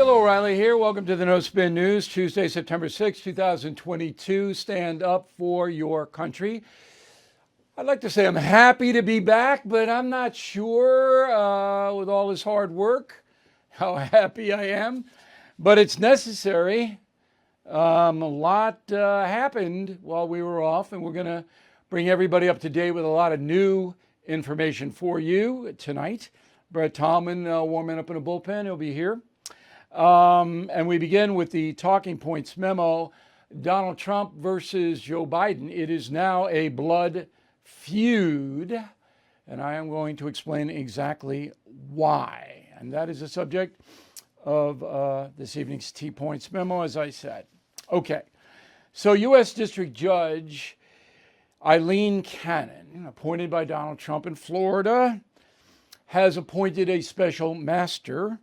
Bill O'Reilly here. Welcome to the No Spin News, Tuesday, September 6, 2022. Stand up for your country. I'd like to say I'm happy to be back, but I'm not sure with all this hard work how happy I am. But it's necessary. A lot happened while we were off, and we're going to bring everybody up to date with a lot of new information for you tonight. Brett Tolman warming up in a bullpen. He'll be here. And we begin with the Talking Points Memo, Donald Trump versus Joe Biden. It is now a blood feud, and I am going to explain exactly why. And that is the subject of this evening's T Points Memo, as I said. Okay, so U.S. District Judge Eileen Cannon, appointed by Donald Trump in Florida, has appointed a special master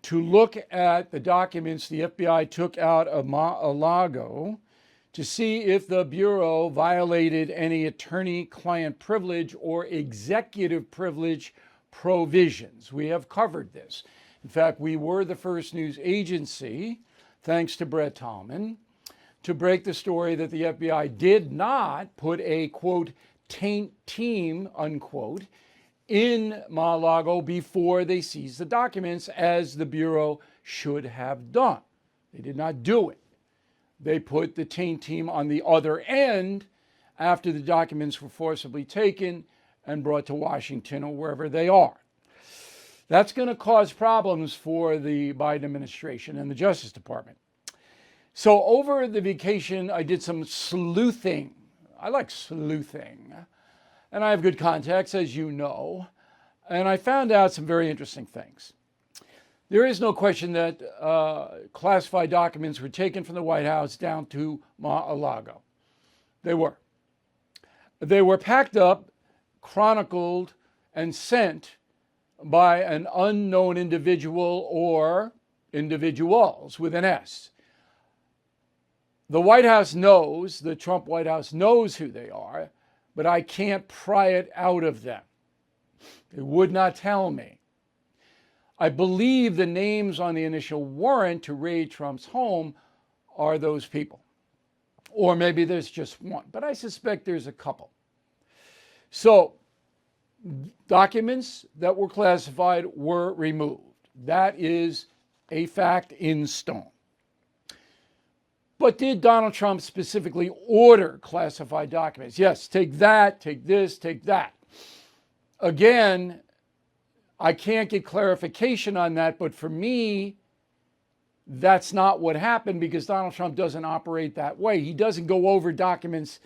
to look at the documents the FBI took out of Mar-a-Lago to see if the Bureau violated any attorney-client privilege or executive privilege provisions. We have covered this. In fact, we were the first news agency, thanks to Brett Tolman, to break the story that the FBI did not put a, quote, taint team, unquote, in Mar-a-Lago before they seized the documents, as the Bureau should have done. They did not do it. They put the taint team on the other end after the documents were forcibly taken and brought to Washington or wherever they are. That's going to cause problems for the Biden administration and the Justice Department. So over the vacation, I did some sleuthing. I like sleuthing. And I have good contacts, as you know, and I found out some very interesting things. There is no question that classified documents were taken from the White House down to Mar-a-Lago. They were. They were packed up, chronicled, and sent by an unknown individual or individuals with an S. The White House knows, the Trump White House knows who they are, but I can't pry it out of them. They would not tell me. I believe the names on the initial warrant to raid Trump's home are those people. Or maybe there's just one, but I suspect there's a couple. So, documents that were classified were removed. That is a fact in stone. But did Donald Trump specifically order classified documents? Yes, take that, take this, take that. Again, I can't get clarification on that, but for me, that's not what happened, because Donald Trump doesn't operate that way. He doesn't go over documents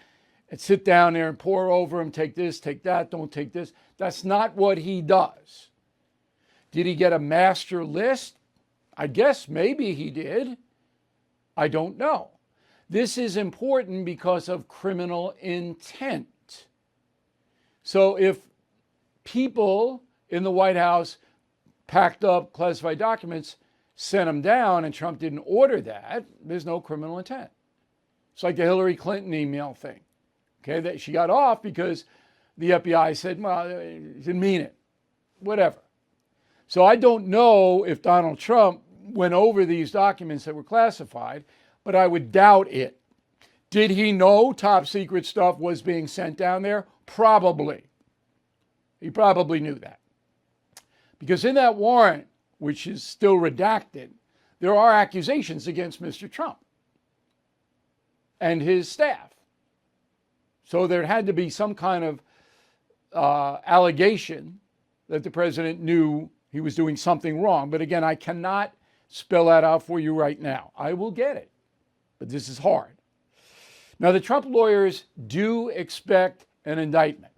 and sit down there and pour over them, take this, take that, don't take this. That's not what he does. Did he get a master list? I guess maybe he did. I don't know. This is important because of criminal intent. So if people in the White House packed up classified documents, sent them down, and Trump didn't order that, there's no criminal intent. It's like the Hillary Clinton email thing. Okay, that she got off because the FBI said, well, he didn't mean it. Whatever. So I don't know if Donald Trump went over these documents that were classified, but I would doubt it. Did he know top secret stuff was being sent down there? Probably. He probably knew that. Because in that warrant, which is still redacted, there are accusations against Mr. Trump and his staff. So there had to be some kind of allegation that the president knew he was doing something wrong. But again, I cannot spell that out for you right now. I will get it, but this is hard. Now, the Trump lawyers do expect an indictment.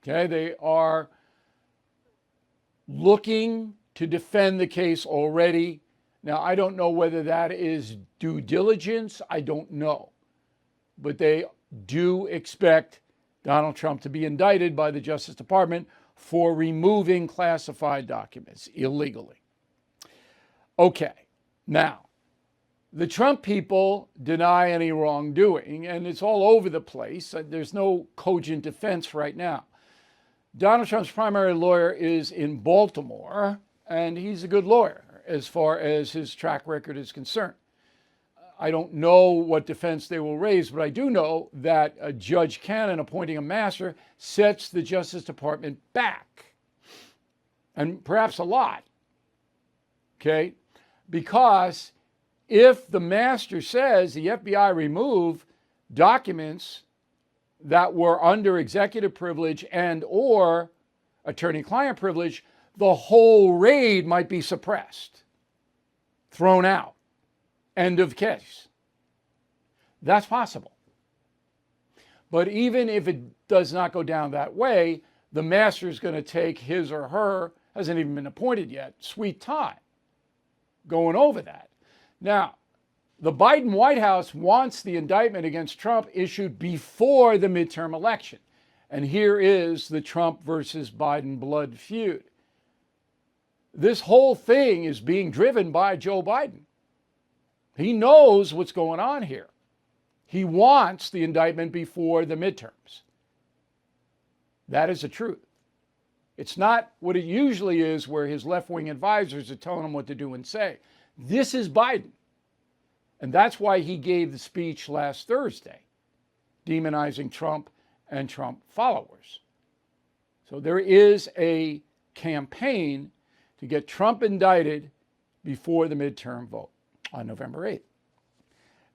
Okay, they are looking to defend the case already. Now, I don't know whether that is due diligence. I don't know. But they do expect Donald Trump to be indicted by the Justice Department for removing classified documents illegally. Okay, now, the Trump people deny any wrongdoing, and it's all over the place. There's no cogent defense right now. Donald Trump's primary lawyer is in Baltimore, and he's a good lawyer. as far as his track record is concerned. I don't know what defense they will raise, but I do know that Judge Cannon appointing a master sets the Justice Department back, and perhaps a lot, okay? Because if the master says the FBI remove documents that were under executive privilege and or attorney-client privilege, the whole raid might be suppressed, thrown out, end of case. That's possible. But even if it does not go down that way, the master is going to take his or her, hasn't even been appointed yet, sweet time going over that. Now, the Biden White House wants the indictment against Trump issued before the midterm election. And here is the Trump versus Biden blood feud. This whole thing is being driven by Joe Biden. He knows what's going on here. He wants the indictment before the midterms. That is the truth. It's not what it usually is, where his left-wing advisors are telling him what to do and say. This is Biden. And that's why he gave the speech last Thursday, demonizing Trump and Trump followers. So there is a campaign to get Trump indicted before the midterm vote on November 8th.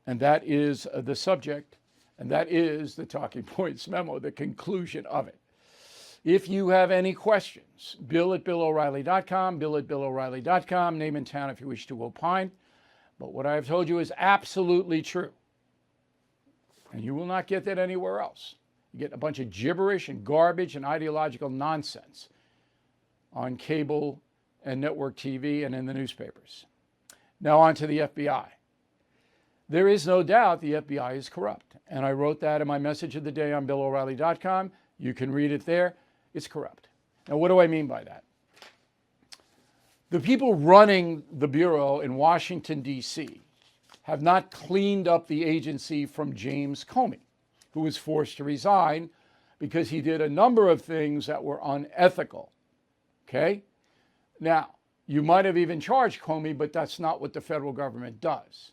And that is the subject, and that is the Talking Points memo, the conclusion of it. If you have any questions, bill@BillO'Reilly.com, bill@BillO'Reilly.com, name and town if you wish to opine. But what I have told you is absolutely true. And you will not get that anywhere else. You get a bunch of gibberish and garbage and ideological nonsense on cable and network TV and in the newspapers. Now on to the FBI. There is no doubt the FBI is corrupt. And I wrote that in my message of the day on BillO'Reilly.com. You can read it there. It's corrupt. Now, what do I mean by that? The people running the Bureau in Washington, D.C. have not cleaned up the agency from James Comey, who was forced to resign because he did a number of things that were unethical. Okay? Now, you might have even charged Comey, but that's not what the federal government does.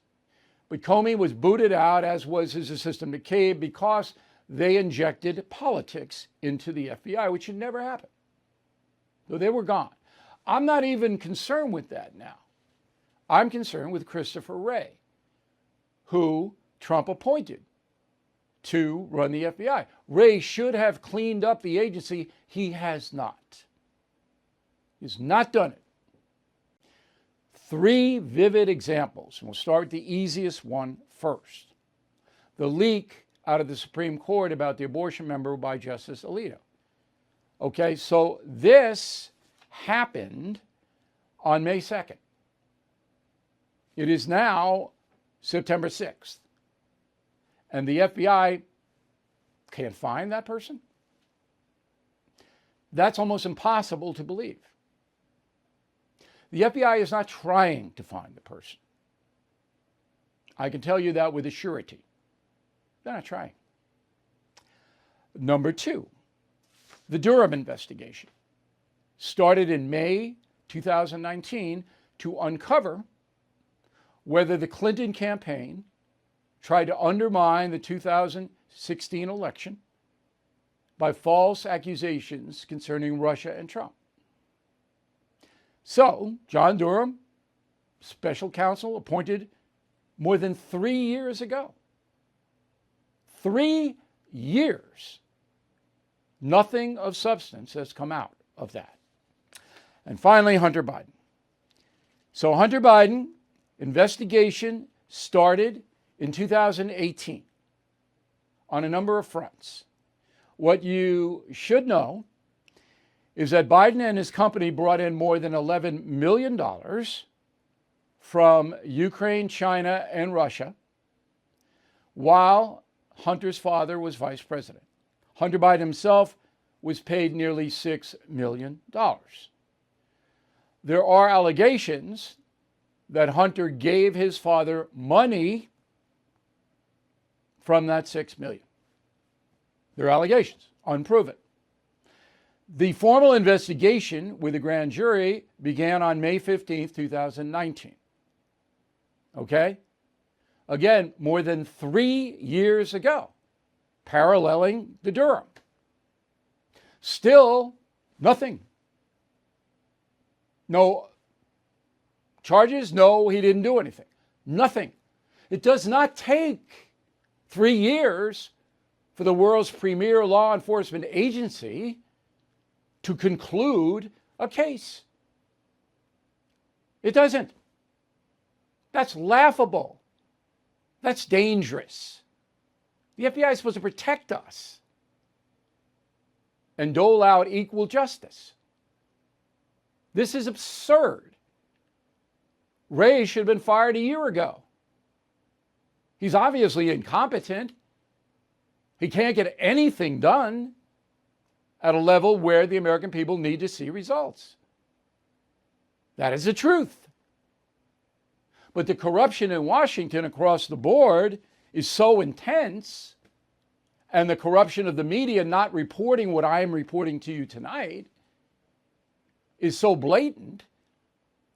But Comey was booted out, as was his assistant McCabe, because they injected politics into the FBI, which should never happen. So they were gone. I'm not even concerned with that now. I'm concerned with Christopher Wray, who Trump appointed to run the FBI. Wray should have cleaned up the agency. He has not. He's not done it. 3 vivid examples. We'll start with the easiest one first. The leak out of the Supreme Court about the abortion member by Justice Alito. Okay, so this happened on May 2nd. It is now September 6th. And the FBI can't find that person? That's almost impossible to believe. The FBI is not trying to find the person. I can tell you that with a surety. They're not trying. Number 2, the Durham investigation started in May 2019 to uncover whether the Clinton campaign tried to undermine the 2016 election by false accusations concerning Russia and Trump. So, John Durham, special counsel appointed more than 3 years ago. 3 years. Nothing of substance has come out of that. And finally, Hunter Biden. So Hunter Biden investigation started in 2018 on a number of fronts. What you should know is that Biden and his company brought in more than $11 million from Ukraine, China, and Russia, while Hunter's father was vice president. Hunter Biden himself was paid nearly $6 million. There are allegations that Hunter gave his father money from that $6 million. There are allegations, unproven. The formal investigation with the grand jury began on May 15th, 2019. Okay? Again, more than 3 years ago, paralleling the Durham. Still nothing. No charges, no, he didn't do anything. Nothing. It does not take 3 years for the world's premier law enforcement agency to conclude a case. It doesn't. That's laughable. That's dangerous. The FBI is supposed to protect us and dole out equal justice. This is absurd. Ray should have been fired a year ago. He's obviously incompetent. He can't get anything done at a level where the American people need to see results. That is the truth. But the corruption in Washington across the board is so intense, and the corruption of the media not reporting what I am reporting to you tonight is so blatant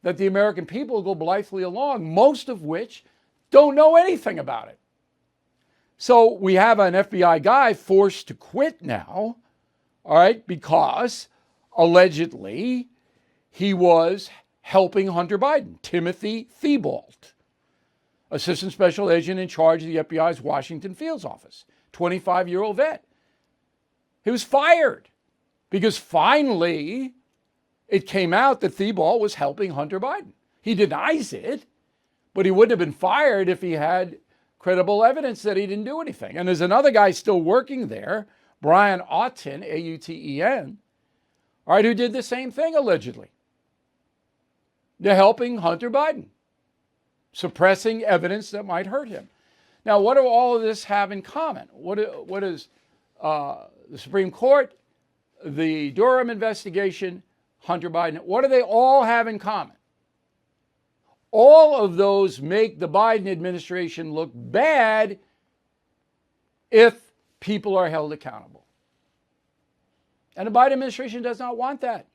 that the American people go blithely along, most of which don't know anything about it. So we have an FBI guy forced to quit now, all right, because allegedly he was helping Hunter Biden, Timothy Thibault, Assistant Special Agent in charge of the FBI's Washington Fields Office, 25-year-old vet. He was fired because finally it came out that Thibault was helping Hunter Biden. He denies it, but he wouldn't have been fired if he had credible evidence that he didn't do anything. And there's another guy still working there, Brian Auten, A-U-T-E-N, all right, who did the same thing allegedly. They're helping Hunter Biden, suppressing evidence that might hurt him. Now, what do all of this have in common? What is the Supreme Court, the Durham investigation, Hunter Biden, what do they all have in common? All of those make the Biden administration look bad if people are held accountable. And the Biden administration does not want that.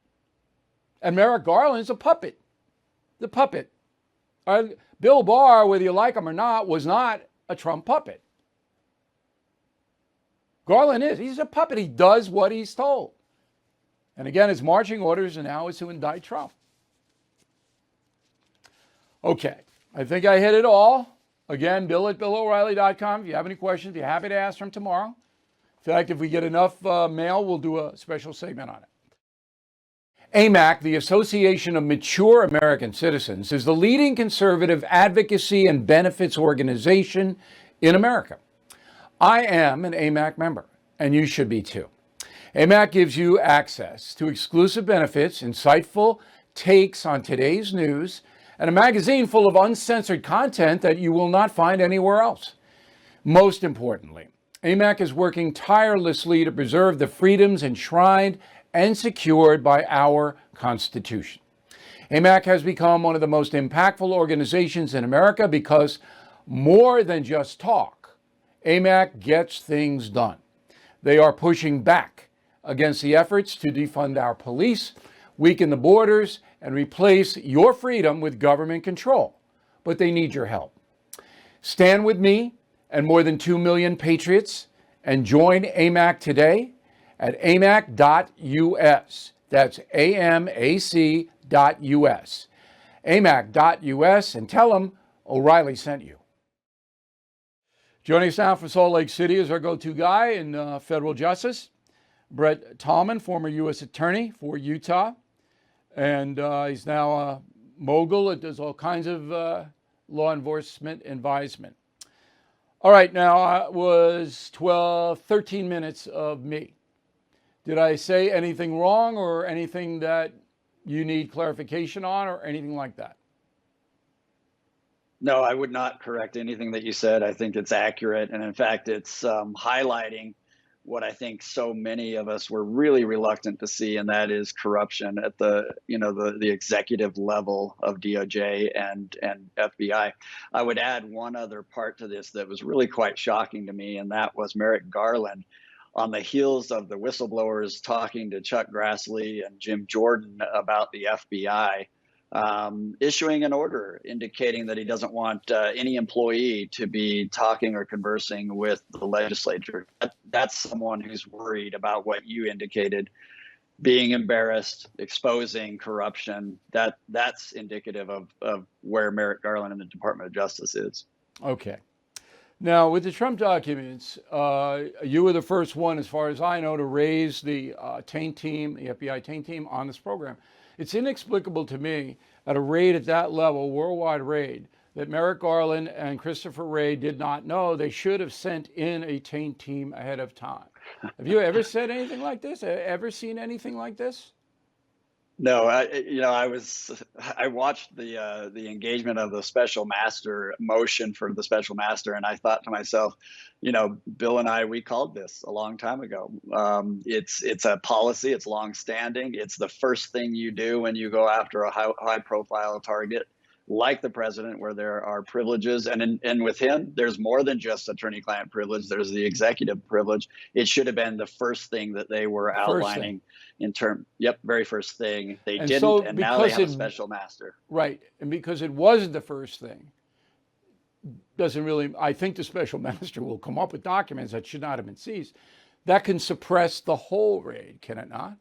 And Merrick Garland is a puppet. The puppet. Bill Barr, whether you like him or not, was not a Trump puppet. Garland is. He's a puppet. He does what he's told. And again, his marching orders now is to indict Trump. Okay, I think I hit it all. Again, Bill at BillO'Reilly.com. If you have any questions, be happy to ask them tomorrow. In fact, if we get enough mail, we'll do a special segment on it. AMAC, the Association of Mature American Citizens, is the leading conservative advocacy and benefits organization in America. I am an AMAC member, and you should be too. AMAC gives you access to exclusive benefits, insightful takes on today's news, and a magazine full of uncensored content that you will not find anywhere else. Most importantly, AMAC is working tirelessly to preserve the freedoms enshrined and secured by our Constitution. AMAC has become one of the most impactful organizations in America because more than just talk, AMAC gets things done. They are pushing back against the efforts to defund our police, weaken the borders, and replace your freedom with government control. But they need your help. Stand with me and more than 2 million patriots and join AMAC today at amac.us. That's AMAC.us. amac.us, and tell them O'Reilly sent you. Joining us now from Salt Lake City is our go-to guy in federal justice, Brett Tolman, former U.S. attorney for Utah. And he's now a mogul that does all kinds of law enforcement advisement. All right, now it was 13 minutes of me. Did I say anything wrong or anything that you need clarification on or anything like that? No, I would not correct anything that you said. I think it's accurate. And in fact, it's highlighting what I think so many of us were really reluctant to see, and that is corruption at the executive level of DOJ and FBI. I would add one other part to this that was really quite shocking to me, and that was Merrick Garland on the heels of the whistleblowers talking to Chuck Grassley and Jim Jordan about the FBI, issuing an order indicating that he doesn't want any employee to be talking or conversing with the legislature. That's someone who's worried about what you indicated, being embarrassed, exposing corruption. That's indicative of where Merrick Garland and the Department of Justice is. Okay. Now, with the Trump documents, you were the first one, as far as I know, to raise the taint team, the FBI taint team, on this program. It's inexplicable to me, at a raid at that level, worldwide raid, that Merrick Garland and Christopher Wray did not know. They should have sent in a taint team ahead of time. Have you ever said anything like this? Ever seen anything like this? No, I watched the engagement of the special master motion for the special master, and I thought to myself, Bill and I, we called this a long time ago. It's a policy. It's longstanding. It's the first thing you do when you go after a high profile target like the president, where there are privileges, and with him, there's more than just attorney-client privilege. There's the executive privilege. It should have been the first thing that they were outlining in term. Yep, very first thing. They didn't, so and now they have a special master. Right, and because it wasn't the first thing, doesn't really. I think the special master will come up with documents that should not have been seized. That can suppress the whole raid, can it not?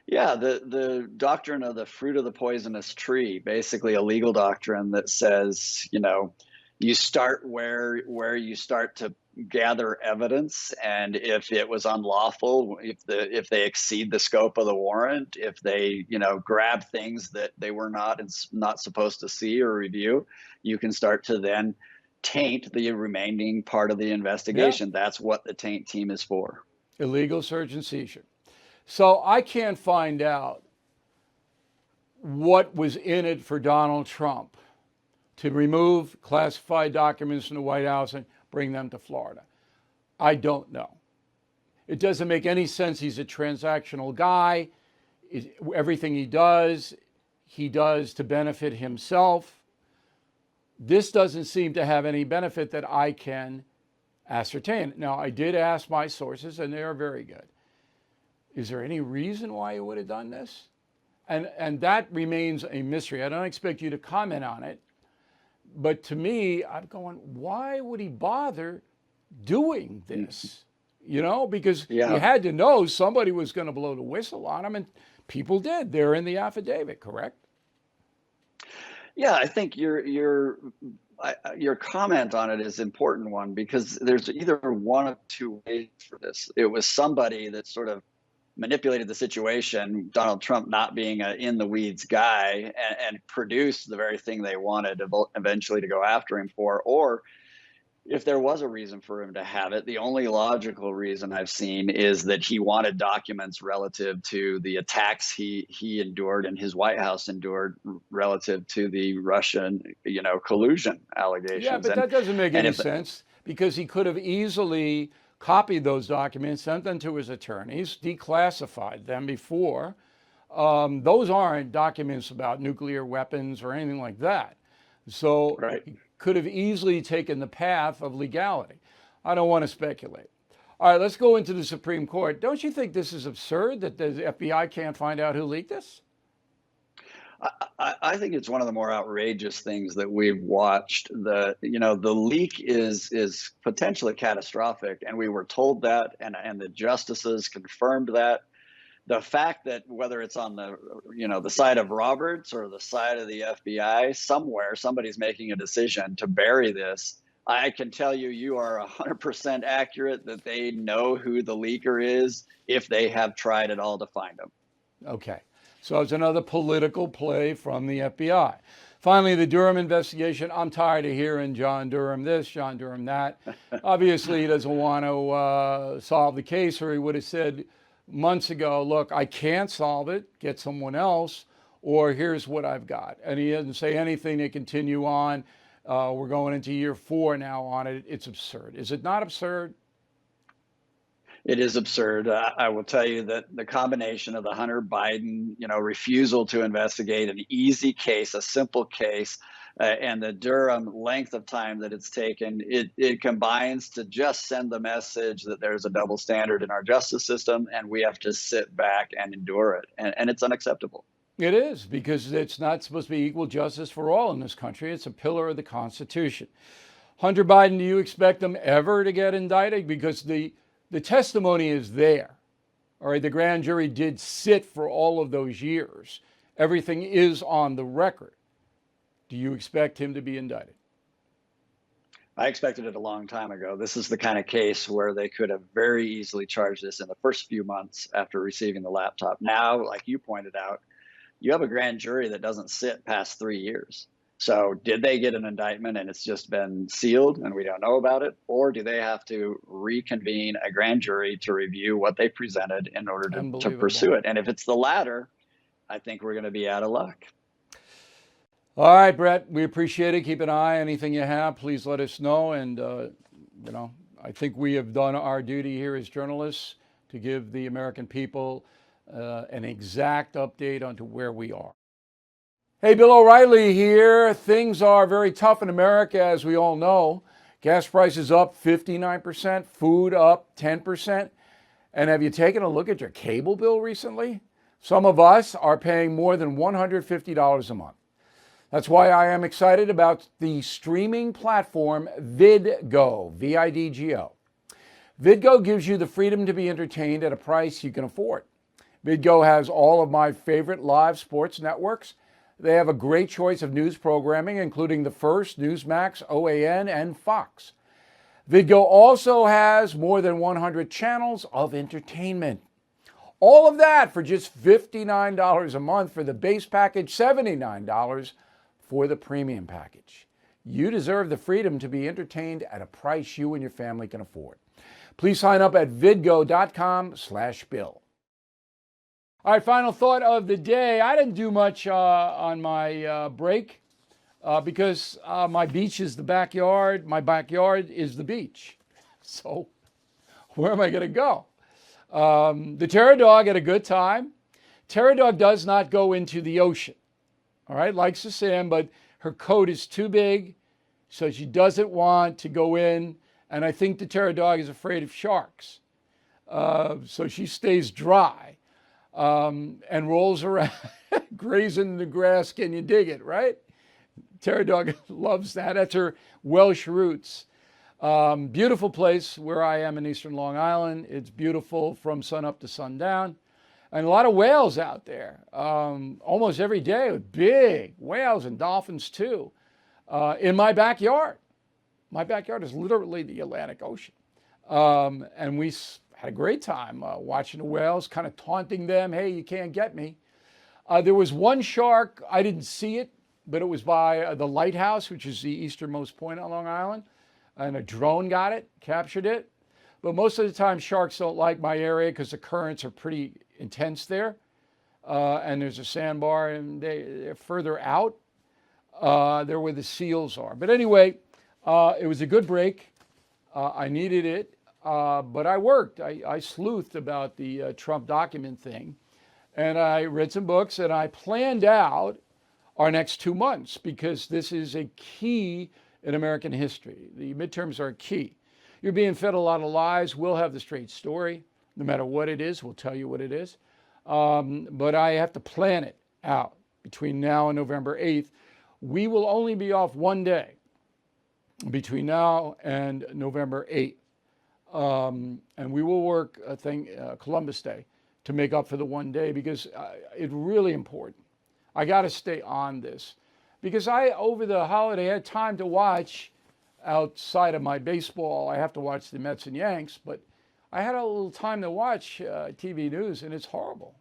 Yeah, the doctrine of the fruit of the poisonous tree, basically a legal doctrine that says, you start where you start to gather evidence, and if it was unlawful, if they exceed the scope of the warrant, if they grab things that they were not supposed to see or review, you can start to then taint the remaining part of the investigation. Yeah. That's what the taint team is for. Illegal search and seizure. So I can't find out what was in it for Donald Trump to remove classified documents from the White House and bring them to Florida. I don't know. It doesn't make any sense. He's a transactional guy. Everything he does to benefit himself. This doesn't seem to have any benefit that I can ascertain. Now, I did ask my sources, and they are very good. Is there any reason why he would have done this? And that remains a mystery. I don't expect you to comment on it. But to me, I'm going, why would he bother doing this? Because he had to know somebody was going to blow the whistle on him, and people did. They're in the affidavit, correct? Yeah, I think your comment on it is an important one, because there's either one of two ways for this. It was somebody that sort of manipulated the situation, Donald Trump not being an in the weeds guy, and produced the very thing they wanted eventually to go after him for. Or if there was a reason for him to have it, the only logical reason I've seen is that he wanted documents relative to the attacks he endured and his White House endured relative to the Russian, collusion allegations. Yeah, but that doesn't make any sense, because he could have easily copied those documents, sent them to his attorneys, declassified them before. Those aren't documents about nuclear weapons or anything like that. So he could have easily taken the path of legality. I don't want to speculate. All right, let's go into the Supreme Court. Don't you think this is absurd that the FBI can't find out who leaked this? I think it's one of the more outrageous things that we've watched. The leak is potentially catastrophic, and we were told that, and the justices confirmed that. The fact that whether it's on the side of Roberts or the side of the FBI, somewhere somebody's making a decision to bury this. I can tell you are 100% accurate that they know who the leaker is if they have tried at all to find him. Okay. So it's another political play from the FBI. Finally, the Durham investigation. I'm tired of hearing John Durham this, John Durham that. Obviously, he doesn't want to solve the case, or he would have said months ago, look, I can't solve it, get someone else, or here's what I've got. And he doesn't say anything to continue on. We're going into year 4 now on it. It's absurd. Is it not absurd? It is absurd. I will tell you that the combination of the Hunter Biden, refusal to investigate an easy case, a simple case, and the Durham length of time that it's taken, it combines to just send the message that there's a double standard in our justice system, and we have to sit back and endure it, and it's unacceptable. It is, because it's not supposed to be equal justice for all in this country. It's a pillar of the Constitution. Hunter Biden, do you expect them ever to get indicted? Because the testimony is there. All right, the grand jury did sit for all of those years. Everything is on the record. Do you expect him to be indicted? I expected it a long time ago. This is the kind of case where they could have very easily charged this in the first few months after receiving the laptop. Now, like you pointed out, you have a grand jury that doesn't sit past 3 years. So did they get an indictment and it's just been sealed and we don't know about it? Or do they have to reconvene a grand jury to review what they presented in order to pursue it? And if it's the latter, I think we're going to be out of luck. All right, Brett, we appreciate it. Keep an eye. Anything you have, please let us know. And, I think we have done our duty here as journalists to give the American people an exact update onto where we are. Hey, Bill O'Reilly here. Things are very tough in America, as we all know. Gas prices up 59%, food up 10%. And have you taken a look at your cable bill recently? Some of us are paying more than $150 a month. That's why I am excited about the streaming platform VidGo, VIDGO. VidGo gives you the freedom to be entertained at a price you can afford. VidGo has all of my favorite live sports networks. They have a great choice of news programming, including The First, Newsmax, OAN, and Fox. VidGo also has more than 100 channels of entertainment. All of that for just $59 a month for the base package, $79 for the premium package. You deserve the freedom to be entertained at a price you and your family can afford. Please sign up at vidgo.com/bill. All right, final thought of the day. I didn't do much on my break because my beach is the backyard. My backyard is the beach. So where am I going to go? The Terror Dog had a good time. Terror Dog does not go into the ocean. All right, likes the sand, but her coat is too big, so she doesn't want to go in. And I think the Terror Dog is afraid of sharks. So she stays dry and rolls around, grazing in the grass. Can you dig it, right? Terror Dog loves that. That's her Welsh roots. Beautiful place where I am in Eastern Long Island. It's beautiful from sun up to sundown. And a lot of whales out there, almost every day, with big whales and dolphins too, in my backyard. My backyard is literally the Atlantic Ocean. And we had a great time watching the whales, kind of taunting them, hey, you can't get me. There was one shark, I didn't see it, but it was by the lighthouse, which is the easternmost point on Long Island. And a drone got it, captured it. But most of the time, sharks don't like my area because the currents are pretty intense there. And there's a sandbar, and they're further out. They're where the seals are. But anyway, it was a good break. I needed it, but I worked. I sleuthed about the Trump document thing. And I read some books, and I planned out our next 2 months because this is a key in American history. The midterms are key. You're being fed a lot of lies. We'll have the straight story. No matter what it is, we'll tell you what it is. But I have to plan it out between now and November 8th. We will only be off one day between now and November 8th. And we will work Columbus Day to make up for the one day because it's really important. I got to stay on this because over the holiday, had time to watch outside of my baseball. I have to watch the Mets and Yanks, but I had a little time to watch TV news, and it's horrible.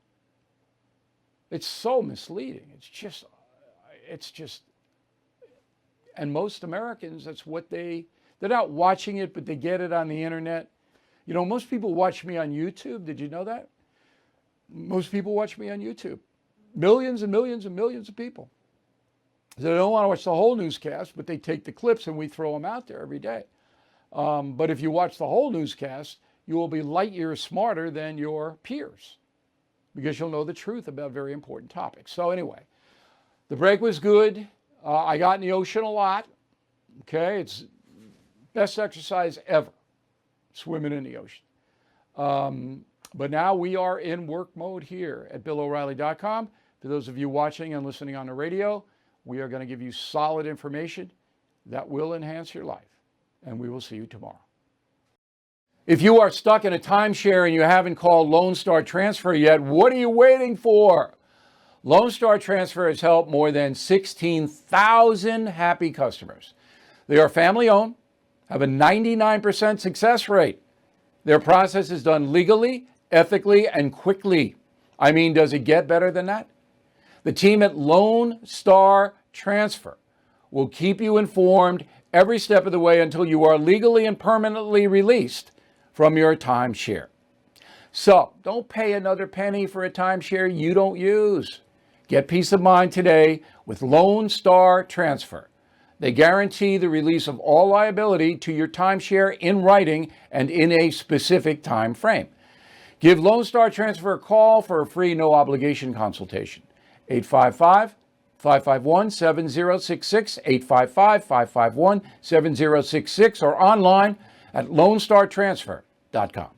It's so misleading. It's just, and most Americans, that's what they're not watching it, but they get it on the internet. You know, most people watch me on YouTube. Did you know that? Most people watch me on YouTube. Millions and millions and millions of people. They don't want to watch the whole newscast, but they take the clips and we throw them out there every day. But if you watch the whole newscast, you will be light years smarter than your peers because you'll know the truth about very important topics. So anyway, the break was good. I got in the ocean a lot. Okay, it's best exercise ever, swimming in the ocean. But now we are in work mode here at BillO'Reilly.com. For those of you watching and listening on the radio, we are going to give you solid information that will enhance your life. And we will see you tomorrow. If you are stuck in a timeshare and you haven't called Lone Star Transfer yet, what are you waiting for? Lone Star Transfer has helped more than 16,000 happy customers. They are family owned, have a 99% success rate. Their process is done legally, ethically, and quickly. I mean, does it get better than that? The team at Lone Star Transfer will keep you informed every step of the way until you are legally and permanently released from your timeshare. So don't pay another penny for a timeshare you don't use. Get peace of mind today with Lone Star Transfer. They guarantee the release of all liability to your timeshare in writing and in a specific time frame. Give Lone Star Transfer a call for a free no-obligation consultation. 855-551-7066, 855-551-7066, or online at lonestartransfer.com.